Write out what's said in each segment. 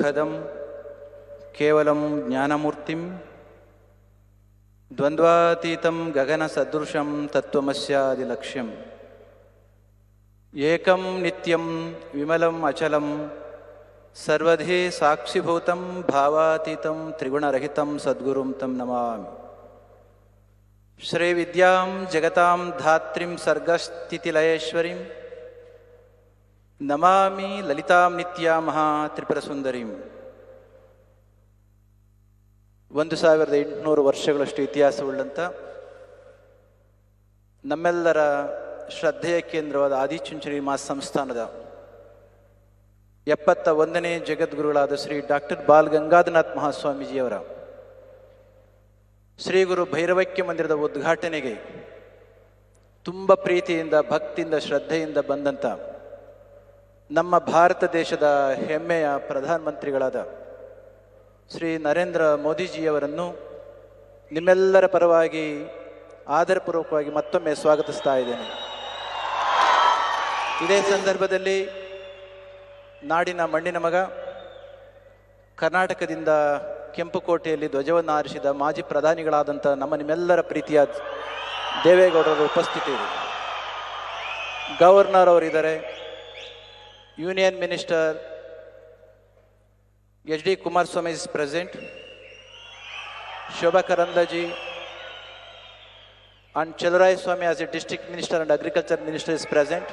ಸುಖದಂ ಕೇವಲಂ ಜ್ಞಾನಮೂರ್ತಿಂ ದ್ವಂದ್ವಾತೀತಂ ಗಗನ ಸದೃಶಂ ತತ್ವಮಸ್ಯಾದಿಲಕ್ಷ್ಯಂ ಏಕಂ ನಿತ್ಯಂ ವಿಮಲಂ ಅಚಲಂ ಸರ್ವಧಿ ಸಾಕ್ಷಿಭೂತಂ ಭಾವಾತೀತಂ ತ್ರಿಗುಣರಹಿತಂ ಸದ್ಗುರುಂ ತಂ ನಮಾಮಿ. ಶ್ರೀ ವಿದ್ಯಾಂ ಜಗತಾಂ ಧಾತ್ರಿಂ ಸರ್ಗಸ್ಥಿತಿಲಯೇಶ್ವರಿಂ ನಮಾಮಿ ಲಲಿತಾಂ ನಿತ್ಯಾ ಮಹಾ ತ್ರಿಪುರಸುಂದರಿಂ. 1800 ವರ್ಷಗಳಷ್ಟು ಇತಿಹಾಸವುಳ್ಳಂಥ ನಮ್ಮೆಲ್ಲರ ಶ್ರದ್ಧೆಯ ಕೇಂದ್ರವಾದ ಆದಿಚುಂಚನಗಿರಿ ಮಹಾಸಂಸ್ಥಾನದ 71ನೇ ಜಗದ್ಗುರುಗಳಾದ ಶ್ರೀ ಡಾಕ್ಟರ್ ಬಾಲ್ ಗಂಗಾಧರನಾಥ್ ಮಹಾಸ್ವಾಮೀಜಿಯವರ ಶ್ರೀ ಗುರು ಭೈರವೈಕ್ಯ ಮಂದಿರದ ಉದ್ಘಾಟನೆಗೆ ತುಂಬ ಪ್ರೀತಿಯಿಂದ ಭಕ್ತಿಯಿಂದ ಶ್ರದ್ಧೆಯಿಂದ ಬಂದಂಥ ನಮ್ಮ ಭಾರತ ದೇಶದ ಹೆಮ್ಮೆಯ ಪ್ರಧಾನಮಂತ್ರಿಗಳಾದ ಶ್ರೀ ನರೇಂದ್ರ ಮೋದಿಜಿಯವರನ್ನು ನಿಮ್ಮೆಲ್ಲರ ಪರವಾಗಿ ಆದರಪೂರ್ವಕವಾಗಿ ಮತ್ತೊಮ್ಮೆ ಸ್ವಾಗತಿಸ್ತಾ ಇದ್ದೇನೆ. ಇದೇ ಸಂದರ್ಭದಲ್ಲಿ ನಾಡಿನ ಮಣ್ಣಿನ ಮಗ, ಕರ್ನಾಟಕದಿಂದ ಕೆಂಪುಕೋಟೆಯಲ್ಲಿ ಧ್ವಜವನ್ನು ಹಾರಿಸಿದ ಮಾಜಿ ಪ್ರಧಾನಿಗಳಾದಂಥ ನಿಮ್ಮೆಲ್ಲರ ಪ್ರೀತಿಯ ದೇವೇಗೌಡರ ಉಪಸ್ಥಿತಿ ಇದೆ. ಗವರ್ನರ್ ಅವರಿದ್ದಾರೆ, union minister H D Kumaraswamy is present, Shobha Karandlaje and Chellurai Swami as a district minister and agriculture minister is present.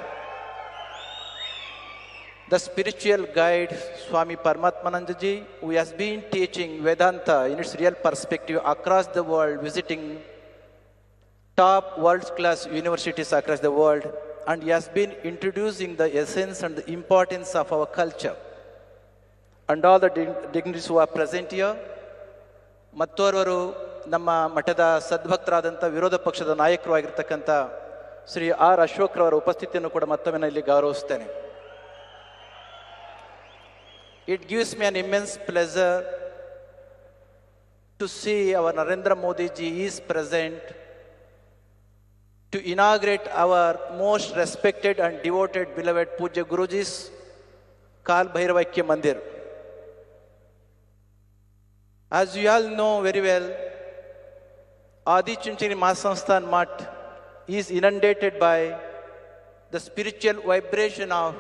The spiritual guide Swami Paramatmanandaji, who has been teaching Vedanta in its real perspective across the world, visiting top world-class universities across the world, and he has been introducing the essence and the importance of our culture. And all the dignitaries who are present here, ಮತ್ತೋರ್ವರು ನಮ್ಮ ಮಠದ ಸದ್ಭಕ್ತರಾದಂಥ ವಿರೋಧ ಪಕ್ಷದ ನಾಯಕರು ಆಗಿರ್ತಕ್ಕಂಥ Shri R ಅಶೋಕ್ರವರ ಉಪಸ್ಥಿತಿಯನ್ನು ಕೂಡ ಮತ್ತೊಮ್ಮೆ ಇಲ್ಲಿ ಗೌರವಿಸ್ತೇನೆ. It gives me an immense pleasure to see our Narendra Modi ji is present to inaugurate our most respected and devoted beloved Pujya Guruji's Kal Bhairavaikya Mandir. As you all know very well, Adi-Chunchanagiri Mahasansthan Math is inundated by the spiritual vibration of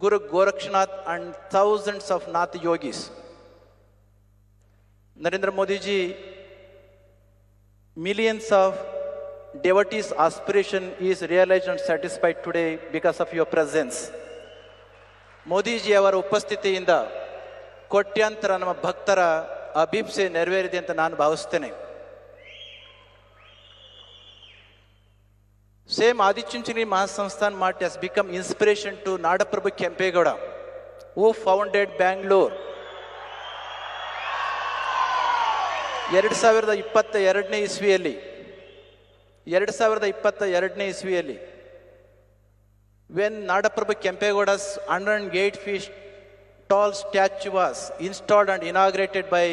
Guru Gorakshnath and thousands of Nath yogis. Narendra Modi ji, millions of devotees' aspiration is realized and satisfied today because of your presence. Modi ji ಅವರ ಉಪಸ್ಥಿತಿಯಿಂದ ಕೋಟ್ಯಾಂತರ ನಮ್ಮ ಭಕ್ತರ ಅಭಿಪ್ಸೆ ನೆರವೇರಿದೆ ಅಂತ ನಾನು ಭಾವಿಸ್ತೇನೆ. Same Adi-Chunchanagiri Mahasansthan Math has become inspiration to Nadaprabhu Kempegowda, who founded Bangalore. 2022ನೇ ಇಸ್ವಿಯಲ್ಲಿ when Nadaprabhu Kempegowda's 108 feet tall statue was installed and inaugurated by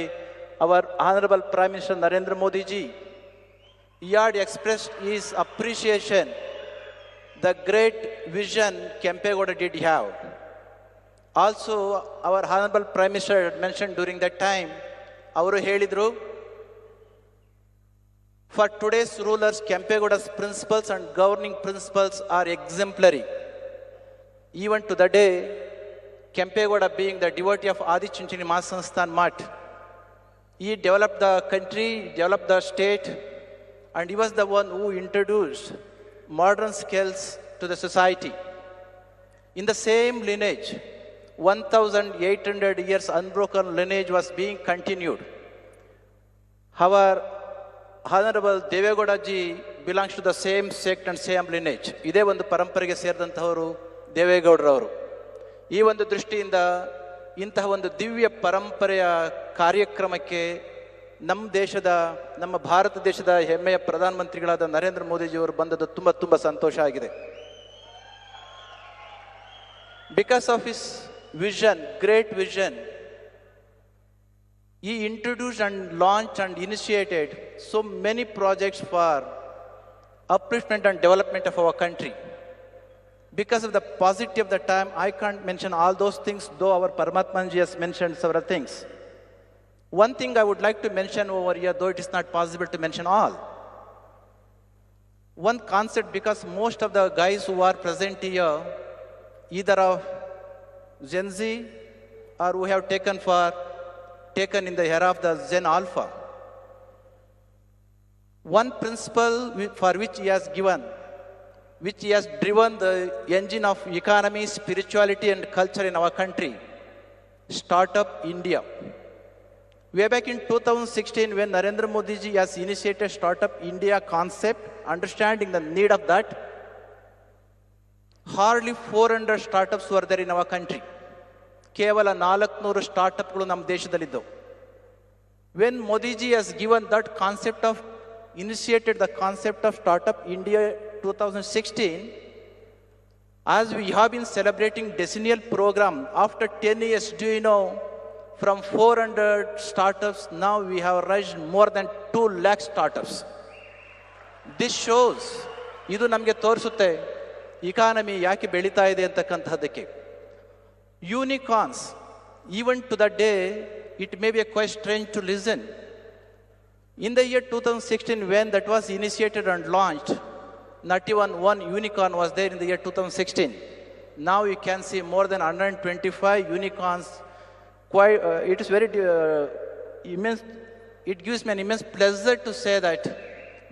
our Honorable Prime Minister Narendra Modi ji, he had expressed his appreciation, the great vision Kempegowda did have. Also, our Honorable Prime Minister had mentioned during that time, ಅವರು ಹೇಳಿದರು, for today's rulers, Kempegowda's principles and governing principles are exemplary. Even to the day, Kempegowda being the devotee of Adi-Chunchanagiri Mahasansthan Math, he developed the country, developed the state, and he was the one who introduced modern skills to the society. In the same lineage, 1,800 years unbroken lineage was being continued. Our Honorable Devegowda ji belongs to the same sect and same lineage. ಇದೇ ಒಂದು ಪರಂಪರೆಗೆ ಸೇರಿದಂಥವರು ದೇವೇಗೌಡರವರು. ಈ ಒಂದು ದೃಷ್ಟಿಯಿಂದ ಇಂತಹ ಒಂದು ದಿವ್ಯ ಪರಂಪರೆಯ ಕಾರ್ಯಕ್ರಮಕ್ಕೆ ನಮ್ಮ ಭಾರತ ದೇಶದ ಹೆಮ್ಮೆಯ ಪ್ರಧಾನಮಂತ್ರಿಗಳಾದ ನರೇಂದ್ರ ಮೋದಿಜಿಯವರು ಬಂದದ್ದು ತುಂಬ ಸಂತೋಷ ಆಗಿದೆ. Because of his vision, great vision, he introduced and launched and initiated so many projects for upliftment and development of our country. Because of the paucity of the time, I can't mention all those things, though our Paramatmanji has mentioned several things. One thing I would like to mention over here, though it is not possible to mention all. One concept, because most of the guys who are present here, either of Gen Z or who have taken in the era of the Gen Alpha. One principle for which he has given, which he has driven the engine of economy, spirituality and culture in our country, Startup India. Way back in 2016, when Narendra Modi ji has initiated Startup India concept, understanding the need of that, hardly 400 startups were there in our country. ಕೇವಲ 400 ಸ್ಟಾರ್ಟ್ಅಪ್ಗಳು ನಮ್ಮ ದೇಶದಲ್ಲಿದ್ದವು. When Modi ji has given that concept of, initiated the concept of Startup India 2016, as we have been celebrating decennial program, after 10 years, do you know, from 400 startups, now we have raised more than 2 lakh startups. This shows, ಇದು ನಮಗೆ ತೋರಿಸುತ್ತೆ economy ಯಾಕೆ ಬೆಳೀತಾ ಇದೆ ಅಂತಕ್ಕಂಥದ್ದಕ್ಕೆ. Unicorns, even to the day, it may be quite strange to listen. In the year 2016, when that was initiated and launched, not even one unicorn was there in the year 2016. Now you can see more than 125 unicorns. Quite, it is very immense. It gives me an immense pleasure to say that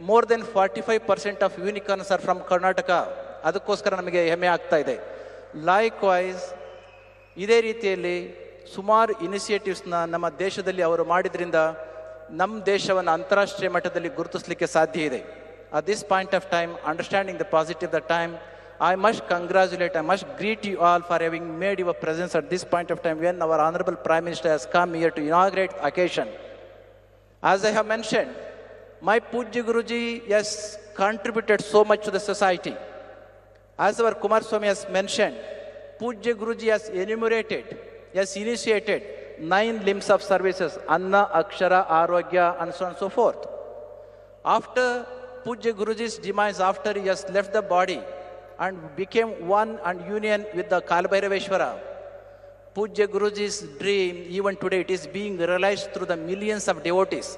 more than 45% of unicorns are from Karnataka. ಅದಕ್ಕೋಸ್ಕರ ನಮಗೆ ಹೆಮ್ಮೆ ಆಗ್ತಾ ಇದೆ. Likewise, ಇದೇ ರೀತಿಯಲ್ಲಿ ಸುಮಾರು ಇನಿಷಿಯೇಟಿವ್ಸ್ನ ನಮ್ಮ ದೇಶದಲ್ಲಿ ಅವರು ಮಾಡಿದ್ರಿಂದ ನಮ್ಮ ದೇಶವನ್ನು ಅಂತಾರಾಷ್ಟ್ರೀಯ ಮಟ್ಟದಲ್ಲಿ ಗುರುತಿಸಲಿಕ್ಕೆ ಸಾಧ್ಯ ಇದೆ. At this point of time, understanding the positive of the time, I must congratulate, I must greet you all for having made your presence at this point of time when our Honorable Prime Minister has come here to inaugurate the occasion. As I have mentioned, my Pujya Guruji has contributed so much to the society. As our Kumar Swami has mentioned, Pujya Guruji has enumerated, has initiated 9 limbs of services, Anna, Akshara, Arogya, and so on and so forth. After Pujya Guruji's demise, after he has left the body and became one and union with the Kalabhairaveshwara, Pujya Guruji's dream, even today, it is being realized through the millions of devotees.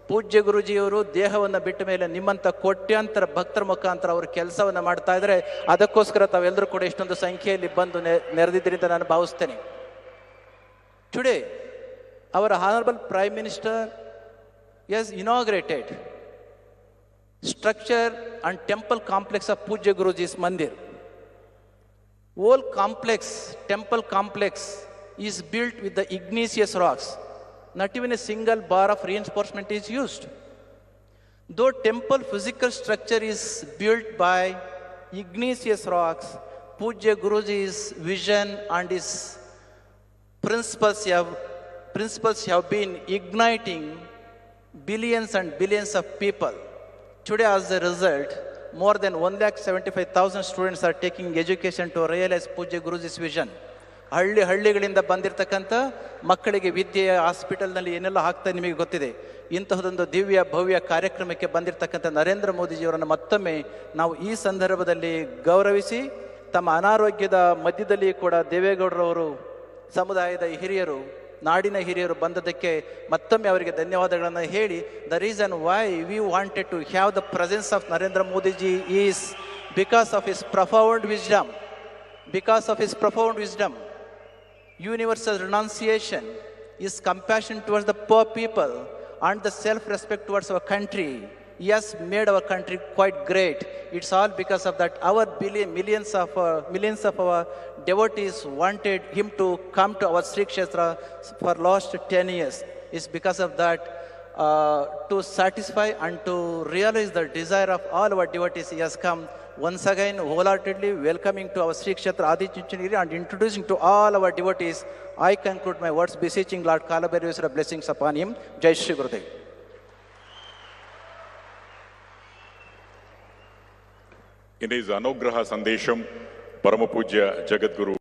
ಪೂಜ್ಯ ಗುರುಜಿಯವರು ದೇಹವನ್ನು ಬಿಟ್ಟ ಮೇಲೆ ನಿಮ್ಮಂಥ ಕೋಟ್ಯಾಂತರ ಭಕ್ತರ ಮುಖಾಂತರ ಅವರು ಕೆಲಸವನ್ನು ಮಾಡ್ತಾ ಇದ್ದಾರೆ. ಅದಕ್ಕೋಸ್ಕರ ತಾವೆಲ್ಲರೂ ಕೂಡ ಇಷ್ಟೊಂದು ಸಂಖ್ಯೆಯಲ್ಲಿ ಬಂದು ನೆರೆದಿದ್ದೀರಿ ಅಂತ ನಾನು ಭಾವಿಸ್ತೇನೆ. Today our honourable prime minister has inaugurated structure and temple complex of Pujya Guruji's Mandir. Whole complex, temple complex is built with the igneous rocks. Not even a single bar of reinforcement is used. Though temple physical structure is built by igneous rocks, Pujya Guruji's vision and his principles have been igniting billions and billions of people. Today, as a result, more than 175,000 students are taking education to realize Pujya Guruji's vision. ಹಳ್ಳಿಗಳಿಂದ ಬಂದಿರತಕ್ಕಂಥ ಮಕ್ಕಳಿಗೆ ವಿದ್ಯೆ ಹಾಸ್ಪಿಟಲ್ನಲ್ಲಿ ಏನೆಲ್ಲ ಆಗ್ತಾ ನಿಮಗೆ ಗೊತ್ತಿದೆ. ಇಂತಹದೊಂದು ದಿವ್ಯ ಭವ್ಯ ಕಾರ್ಯಕ್ರಮಕ್ಕೆ ಬಂದಿರತಕ್ಕಂಥ ನರೇಂದ್ರ ಮೋದಿಜಿಯವರನ್ನು ಮತ್ತೊಮ್ಮೆ ನಾವು ಈ ಸಂದರ್ಭದಲ್ಲಿ ಗೌರವಿಸಿ, ತಮ್ಮ ಅನಾರೋಗ್ಯದ ಮಧ್ಯದಲ್ಲಿ ಕೂಡ ದೇವೇಗೌಡರವರು ಸಮುದಾಯದ ಹಿರಿಯರು, ನಾಡಿನ ಹಿರಿಯರು ಬಂದದಕ್ಕೆ ಮತ್ತೊಮ್ಮೆ ಅವರಿಗೆ ಧನ್ಯವಾದಗಳನ್ನು ಹೇಳಿ, the reason why we wanted to have the presence of Narendra Modiji is because of his profound wisdom. Because of his profound wisdom, universal renunciation, his compassion towards the poor people, and the self-respect towards our country, he has made our country quite great. It's all because of that. Our millions of our devotees wanted him to come to our Sri Kshetra for last 10 years. It's because of that, to satisfy and to realize the desire of all our devotees, he has come once again wholeheartedly welcoming to our Sri Kshetra Adi Chunchanagiri and introducing to all our devotees. I conclude my words beseeching Lord Kalabhairaveshwara blessings upon him. Jai Shri Gurudev. In his Anugraha Sandesham, Paramapujya Jagadguru